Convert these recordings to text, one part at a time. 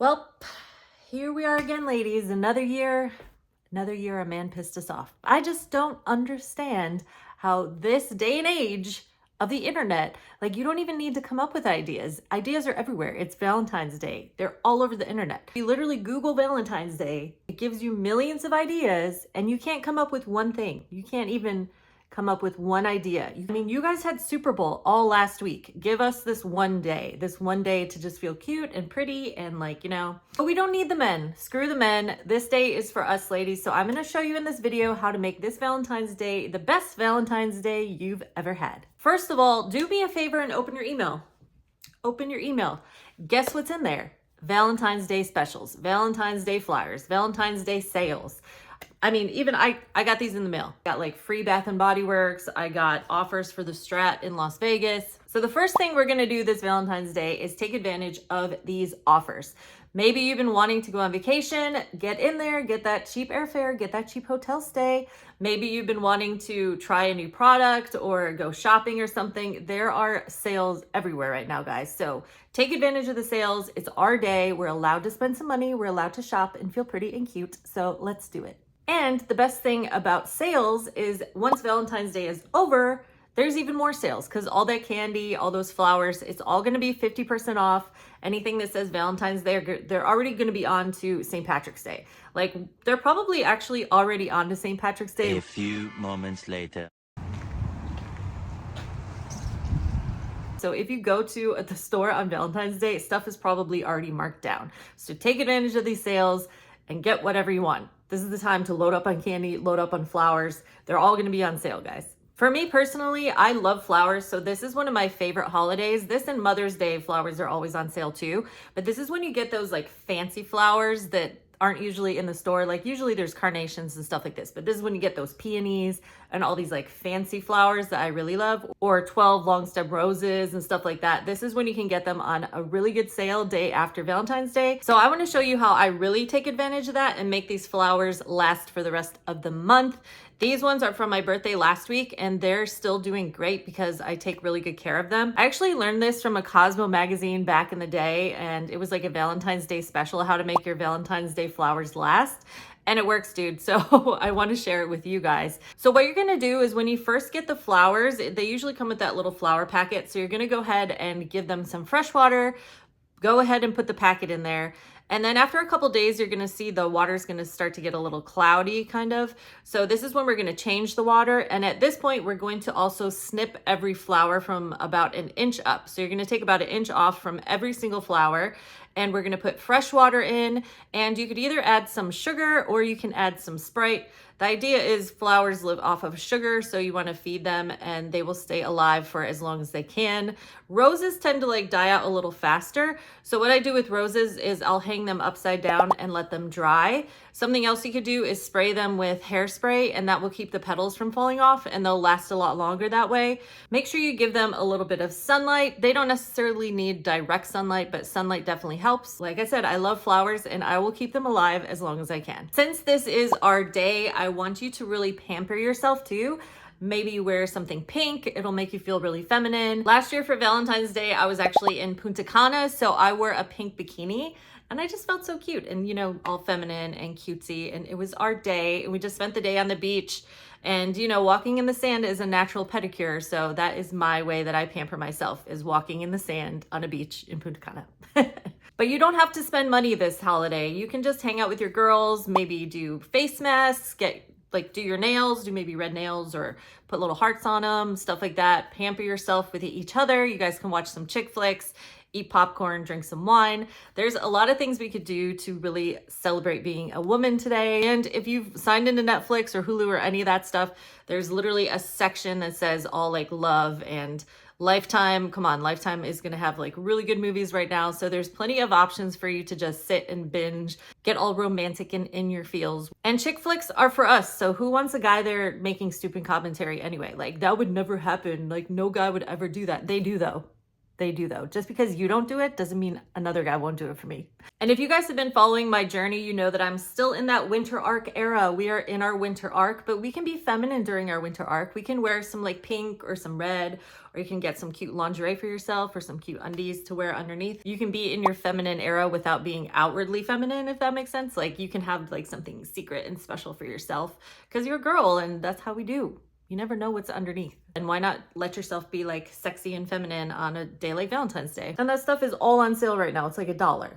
Well, here we are again, ladies. Another year a man pissed us off. I just don't understand how this day and age of the internet, like you don't even need to come up with ideas. Ideas are everywhere. It's Valentine's Day. They're all over the internet. You literally Google Valentine's Day. It gives you millions of ideas and you can't come up with one thing. You can't even come up with one idea. I mean, you guys had Super Bowl all last week. Give us this one day to just feel cute and pretty and like, but we don't need the men. Screw the men. This day is for us ladies. So I'm going to show you in this video how to make this Valentine's Day the best Valentine's Day you've ever had. First of all, do me a favor and open your email. Open your email. Guess what's in there? Valentine's Day specials, Valentine's Day flyers, Valentine's Day sales. I mean, even I got these in the mail. Got like free Bath and Body Works. I got offers for the Strat in Las Vegas. So the first thing we're gonna do this Valentine's Day is take advantage of these offers. Maybe you've been wanting to go on vacation, get in there, get that cheap airfare, get that cheap hotel stay. Maybe you've been wanting to try a new product or go shopping or something. There are sales everywhere right now, guys. So take advantage of the sales. It's our day. We're allowed to spend some money. We're allowed to shop and feel pretty and cute. So let's do it. And the best thing about sales is once Valentine's Day is over, there's even more sales because all that candy, all those flowers, it's all going to be 50% off. Anything that says Valentine's Day, they're already going to be on to St. Patrick's Day. Like they're probably actually already on to St. Patrick's Day. A few moments later. So if you go to the store on Valentine's Day, stuff is probably already marked down. So take advantage of these sales and get whatever you want. This is the time to load up on candy, load up on flowers. They're all going to be on sale, guys. For me personally, I love flowers. So this is one of my favorite holidays. This and Mother's Day flowers are always on sale too. But this is when you get those like fancy flowers that aren't usually in the store. Like usually there's carnations and stuff like this, but this is when you get those peonies and all these like fancy flowers that I really love, or 12 long stem roses and stuff like that. This is when you can get them on a really good sale day after Valentine's Day. So I want to show you how I really take advantage of that and make these flowers last for the rest of the month. These ones are from my birthday last week and they're still doing great because I take really good care of them. I actually learned this from a Cosmo magazine back in the day, and it was like a Valentine's Day special, how to make your Valentine's Day flowers last. And it works, dude. So I want to share it with you guys. So what you're going to do is when you first get the flowers, they usually come with that little flower packet. So you're going to go ahead and give them some fresh water. Go ahead and put the packet in there. And then after a couple days, you're going to see the water's going to start to get a little cloudy kind of. So this is when we're going to change the water. And at this point, we're going to also snip every flower from about an inch up. So you're going to take about an inch off from every single flower. And we're going to put fresh water in, and you could either add some sugar or you can add some Sprite. The idea is flowers live off of sugar, so you want to feed them and they will stay alive for as long as they can. Roses tend to like die out a little faster. So what I do with roses is I'll hang them upside down and let them dry. Something else you could do is spray them with hairspray, and that will keep the petals from falling off and they'll last a lot longer that way. Make sure you give them a little bit of sunlight. They don't necessarily need direct sunlight, but sunlight definitely helps. Like I said, I love flowers and I will keep them alive as long as I can. Since this is our day, I want you to really pamper yourself too. Maybe wear something pink. It'll make you feel really feminine. Last year for Valentine's Day, I was actually in Punta Cana, so I wore a pink bikini and I just felt so cute and, all feminine and cutesy. And it was our day and we just spent the day on the beach. And, walking in the sand is a natural pedicure. So that is my way that I pamper myself, is walking in the sand on a beach in Punta Cana. But you don't have to spend money this holiday. You can just hang out with your girls, maybe do face masks, do your nails, do maybe red nails or put little hearts on them, stuff like that. Pamper yourself with each other. You guys can watch some chick flicks, eat popcorn, drink some wine. There's a lot of things we could do to really celebrate being a woman today. And if you've signed into Netflix or Hulu or any of that stuff, there's literally a section that says all like love and Lifetime. Come on, Lifetime is going to have like really good movies right now. So there's plenty of options for you to just sit and binge, get all romantic and in your feels. And chick flicks are for us. So who wants a guy there making stupid commentary anyway? Like that would never happen. Like no guy would ever do that. They do though. they do though. Just because you don't do it doesn't mean another guy won't do it for me. And if you guys have been following my journey, you know that I'm still in that winter arc era. We are in our winter arc, but we can be feminine during our winter arc. We can wear some like pink or some red, or you can get some cute lingerie for yourself or some cute undies to wear underneath. You can be in your feminine era without being outwardly feminine, if that makes sense. Like you can have like something secret and special for yourself because you're a girl and that's how we do. You never know what's underneath. And why not let yourself be like sexy and feminine on a day like Valentine's Day? And that stuff is all on sale right now. It's like $1.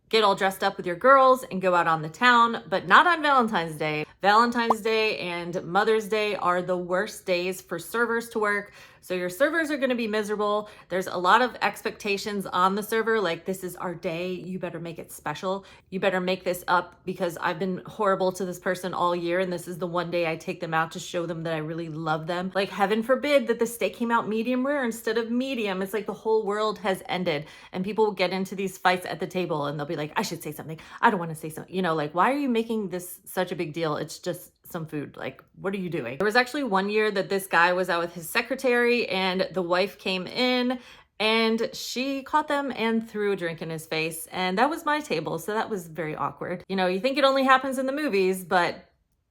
Get all dressed up with your girls and go out on the town, but not on Valentine's Day. Valentine's Day and Mother's Day are the worst days for servers to work. So your servers are going to be miserable. There's a lot of expectations on the server. Like, this is our day. You better make it special. You better make this up because I've been horrible to this person all year. And this is the one day I take them out to show them that I really love them. Like, heaven forbid that the steak came out medium rare instead of medium. It's like the whole world has ended and people will get into these fights at the table and they'll be like, I should say something. I don't want to say something. You know, like, why are you making this such a big deal? It's just some food. Like, what are you doing? There was actually one year that this guy was out with his secretary and the wife came in and she caught them and threw a drink in his face. And that was my table. So that was very awkward. You know, you think it only happens in the movies, but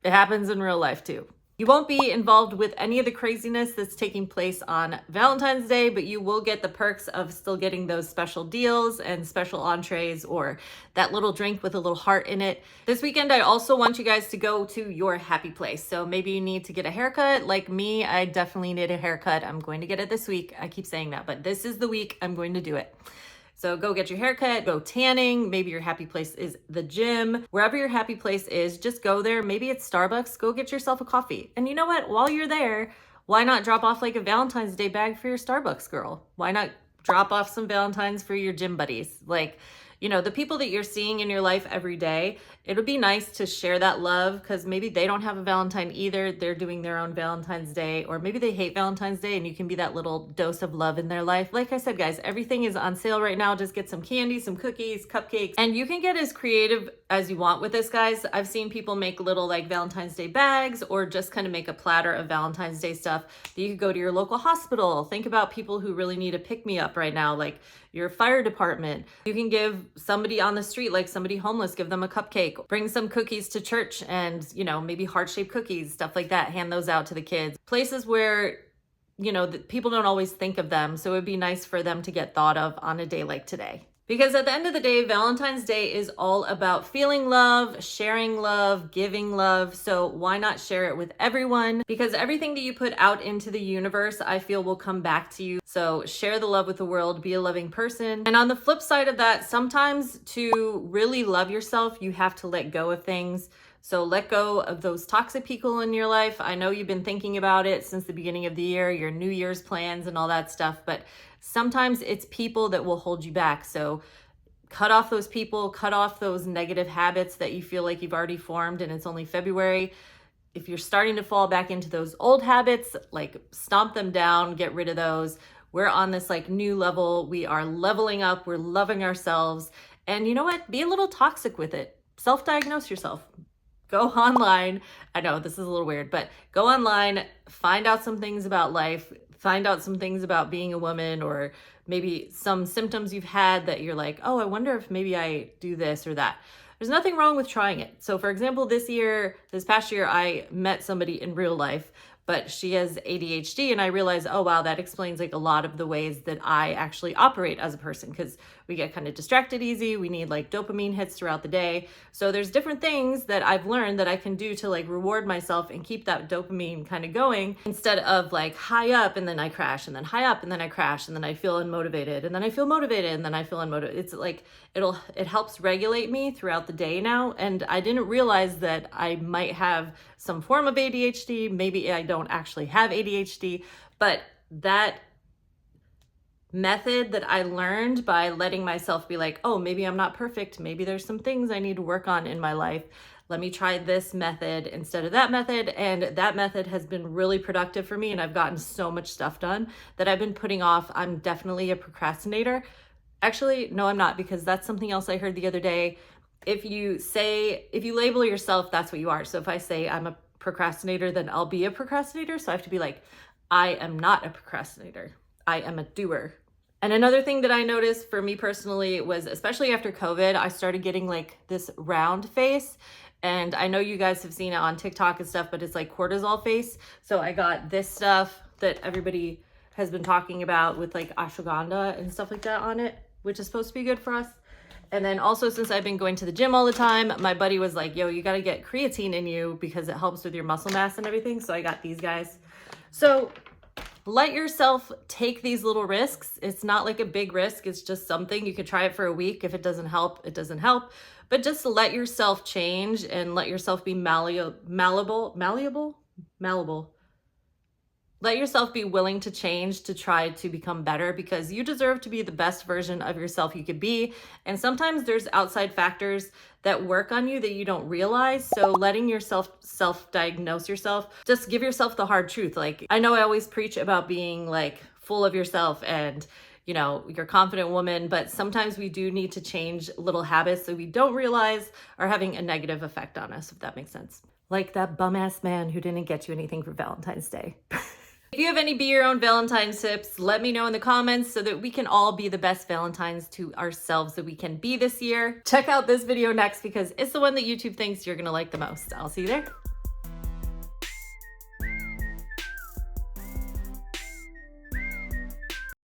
it happens in real life too. You won't be involved with any of the craziness that's taking place on Valentine's Day, but you will get the perks of still getting those special deals and special entrees or that little drink with a little heart in it. This weekend, I also want you guys to go to your happy place. So maybe you need to get a haircut. Like me, I definitely need a haircut. I'm going to get it this week. I keep saying that, but this is the week I'm going to do it. So go get your haircut, go tanning. Maybe your happy place is the gym. Wherever your happy place is, just go there. Maybe it's Starbucks. Go get yourself a coffee. And you know what? While you're there, why not drop off like a Valentine's Day bag for your Starbucks girl? Why not drop off some Valentines for your gym buddies? Like, you know, the people that you're seeing in your life every day, it'll be nice to share that love because maybe they don't have a Valentine either. They're doing their own Valentine's Day, or maybe they hate Valentine's Day and you can be that little dose of love in their life. Like I said, guys, everything is on sale right now. Just get some candy, some cookies, cupcakes, and you can get as creative as you want with this, guys. I've seen people make little like Valentine's Day bags or just kind of make a platter of Valentine's Day stuff that you could go to your local hospital. Think about people who really need a pick-me-up right now, like your fire department. You can give somebody on the street, like somebody homeless, give them a cupcake. Bring some cookies to church and, you know, maybe heart-shaped cookies, stuff like that. Hand those out to the kids. Places where, you know, people don't always think of them. So it'd be nice for them to get thought of on a day like today. Because at the end of the day, Valentine's Day is all about feeling love, sharing love, giving love. So why not share it with everyone? Because everything that you put out into the universe, I feel will come back to you. So share the love with the world, be a loving person. And on the flip side of that, sometimes to really love yourself, you have to let go of things. So let go of those toxic people in your life. I know you've been thinking about it since the beginning of the year, your New Year's plans and all that stuff, but sometimes it's people that will hold you back. So cut off those people, cut off those negative habits that you feel like you've already formed and it's only February. If you're starting to fall back into those old habits, like stomp them down, get rid of those. We're on this like new level. We are leveling up. We're loving ourselves. And you know what? Be a little toxic with it. Self-diagnose yourself. Go online. I know this is a little weird, but go online, find out some things about life, find out some things about being a woman, or maybe some symptoms you've had that you're like, oh, I wonder if maybe I do this or that. There's nothing wrong with trying it. So for example, this past year, I met somebody in real life, but she has ADHD and I realized, oh wow, that explains like a lot of the ways that I actually operate as a person because we get kind of distracted easy. We need like dopamine hits throughout the day. So there's different things that I've learned that I can do to like reward myself and keep that dopamine kind of going instead of like high up and then I crash and then high up and then I crash and then I feel unmotivated and then I feel motivated and then I feel unmotivated. It's like it helps regulate me throughout the day now. And I didn't realize that I might have some form of ADHD. Maybe I don't actually have ADHD, but that method that I learned by letting myself be like, oh, maybe I'm not perfect. Maybe there's some things I need to work on in my life. Let me try this method instead of that method. And that method has been really productive for me. And I've gotten so much stuff done that I've been putting off. I'm definitely a procrastinator. Actually, no, I'm not, because that's something else I heard the other day. If you label yourself, that's what you are. So if I say I'm a procrastinator, then I'll be a procrastinator. So I have to be like, I am not a procrastinator. I am a doer. And another thing that I noticed for me personally was, especially after COVID, I started getting like this round face. And I know you guys have seen it on TikTok and stuff, but it's like cortisol face. So I got this stuff that everybody has been talking about with like ashwagandha and stuff like that on it, which is supposed to be good for us. And then also, since I've been going to the gym all the time, my buddy was like, yo, you got to get creatine in you because it helps with your muscle mass and everything. So I got these guys. So let yourself take these little risks. It's not like a big risk. It's just something. You could try it for a week. If it doesn't help, it doesn't help. But just let yourself change and let yourself be malleable. Let yourself be willing to change to try to become better, because you deserve to be the best version of yourself you could be. And sometimes there's outside factors that work on you that you don't realize. So letting yourself self-diagnose yourself, just give yourself the hard truth. Like, I know I always preach about being like full of yourself and, you know, you're a confident woman, but sometimes we do need to change little habits that we don't realize are having a negative effect on us, if that makes sense. Like that bum-ass man who didn't get you anything for Valentine's Day. If you have any be your own Valentine's tips, let me know in the comments so that we can all be the best Valentines to ourselves that we can be this year. Check out this video next because it's the one that YouTube thinks you're gonna like the most. I'll see you there.